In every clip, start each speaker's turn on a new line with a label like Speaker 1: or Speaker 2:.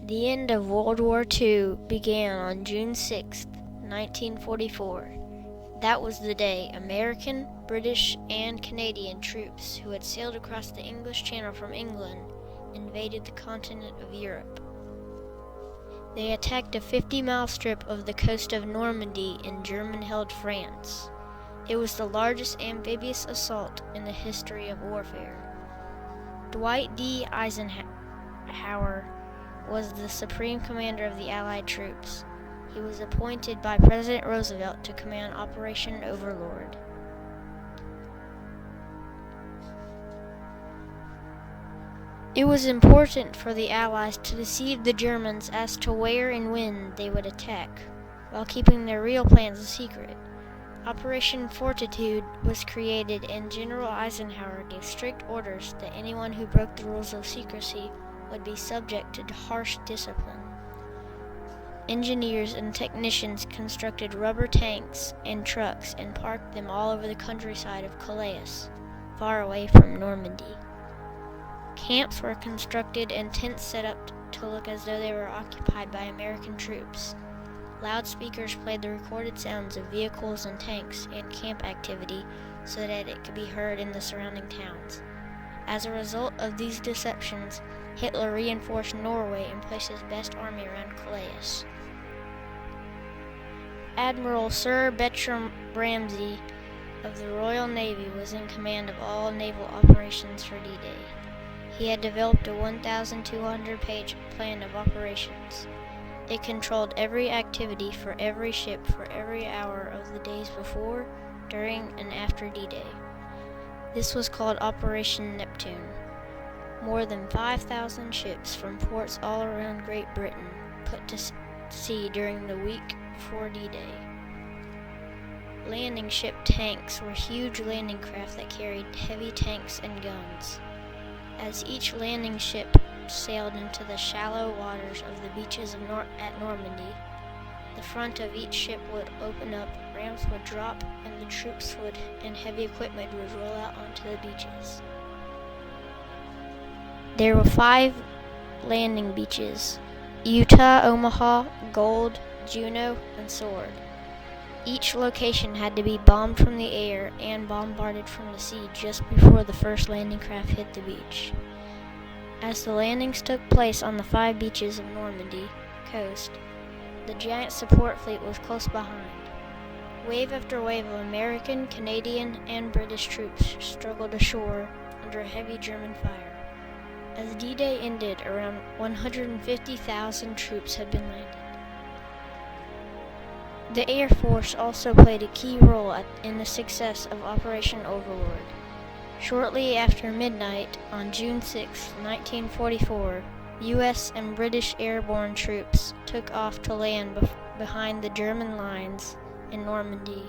Speaker 1: The end of World War II began on June 6, 1944. That was the day American, British, and Canadian troops who had sailed across the English Channel from England invaded the continent of Europe. They attacked a 50-mile strip of the coast of Normandy in German-held France. It was the largest amphibious assault in the history of warfare. Dwight D. Eisenhower was the supreme commander of the Allied troops. He was appointed by President Roosevelt to command Operation Overlord. It was important for the Allies to deceive the Germans as to where and when they would attack, while keeping their real plans a secret. Operation Fortitude was created, and General Eisenhower gave strict orders that anyone who broke the rules of secrecy would be subject to harsh discipline. Engineers and technicians constructed rubber tanks and trucks and parked them all over the countryside of Calais, far away from Normandy. Camps were constructed and tents set up to look as though they were occupied by American troops. Loudspeakers played the recorded sounds of vehicles and tanks and camp activity so that it could be heard in the surrounding towns. As a result of these deceptions, Hitler reinforced Norway and placed his best army around Calais. Admiral Sir Bertram Ramsay of the Royal Navy was in command of all naval operations for D-Day. He had developed a 1,200-page plan of operations. It controlled every activity for every ship for every hour of the days before, during, and after D-Day. This was called Operation Neptune. More than 5,000 ships from ports all around Great Britain put to sea during the week before D-Day. Landing ship tanks were huge landing craft that carried heavy tanks and guns. As each landing ship sailed into the shallow waters of the beaches at Normandy, the front of each ship would open up, ramps would drop, and the troops and heavy equipment would roll out onto the beaches. There were 5 landing beaches: Utah, Omaha, Gold, Juneau, and Sword. Each location had to be bombed from the air and bombarded from the sea just before the first landing craft hit the beach. As the landings took place on the 5 beaches of Normandy coast, the giant support fleet was close behind. Wave after wave of American, Canadian, and British troops struggled ashore under heavy German fire. As D-Day ended, around 150,000 troops had been landed. The Air Force also played a key role in the success of Operation Overlord. Shortly after midnight on June 6, 1944, U.S. and British airborne troops took off to land behind the German lines in Normandy.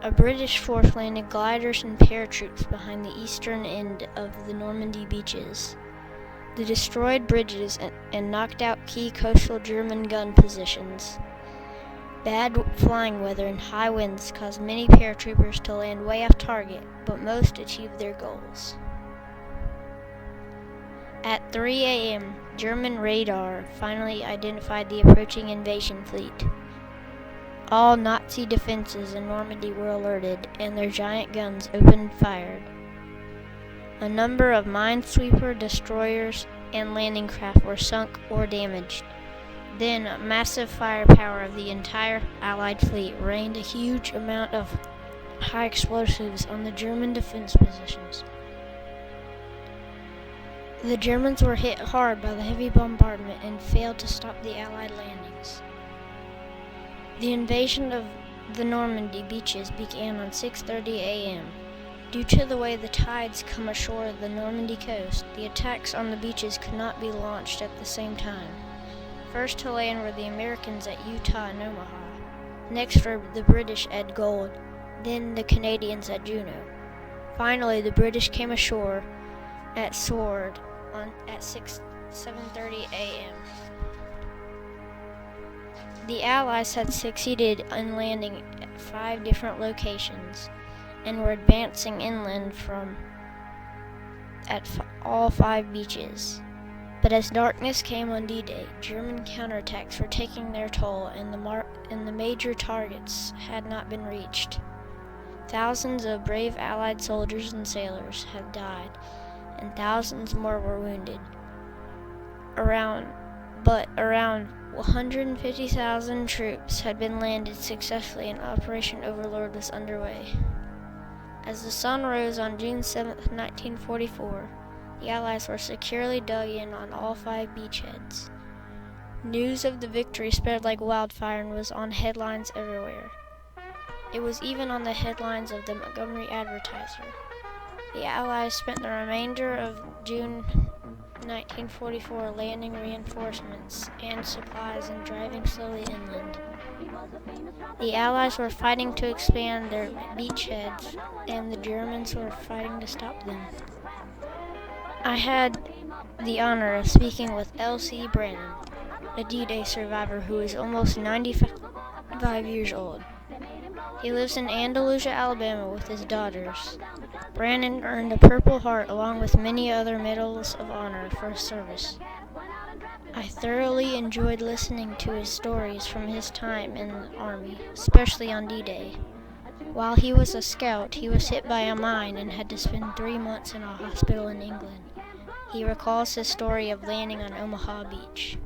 Speaker 1: A British force landed gliders and paratroops behind the eastern end of the Normandy beaches. They destroyed bridges and knocked out key coastal German gun positions. Bad flying weather and high winds caused many paratroopers to land way off target, but most achieved their goals. At 3 a.m., German radar finally identified the approaching invasion fleet. All Nazi defenses in Normandy were alerted, and their giant guns opened fire. A number of minesweeper destroyers and landing craft were sunk or damaged. Then, massive firepower of the entire Allied fleet rained a huge amount of high explosives on the German defense positions. The Germans were hit hard by the heavy bombardment and failed to stop the Allied landings. The invasion of the Normandy beaches began on 6:30 a.m. Due to the way the tides come ashore the Normandy coast, the attacks on the beaches could not be launched at the same time. First to land were the Americans at Utah and Omaha. Next were the British at Gold, then the Canadians at Juneau. Finally, the British came ashore at Sword at 7:30 a.m. The Allies had succeeded in landing at 5 different locations and were advancing inland from all 5 beaches. But as darkness came on D-Day, German counterattacks were taking their toll, and the major targets had not been reached. Thousands of brave Allied soldiers and sailors had died, and thousands more were wounded. Around 150,000 troops had been landed successfully, and Operation Overlord was underway. As the sun rose on June 7, 1944, the Allies were securely dug in on all 5 beachheads. News of the victory spread like wildfire and was on headlines everywhere. It was even on the headlines of the Montgomery Advertiser. The Allies spent the remainder of June 1944 landing reinforcements and supplies and driving slowly inland. The Allies were fighting to expand their beachheads, and the Germans were fighting to stop them. I had the honor of speaking with L.C. Brannon, a D-Day survivor who is almost 95 years old. He lives in Andalusia, Alabama with his daughters. Brannon earned a Purple Heart along with many other medals of honor for his service. I thoroughly enjoyed listening to his stories from his time in the Army, especially on D-Day. While he was a scout, he was hit by a mine and had to spend 3 months in a hospital in England. He recalls his story of landing on Omaha Beach.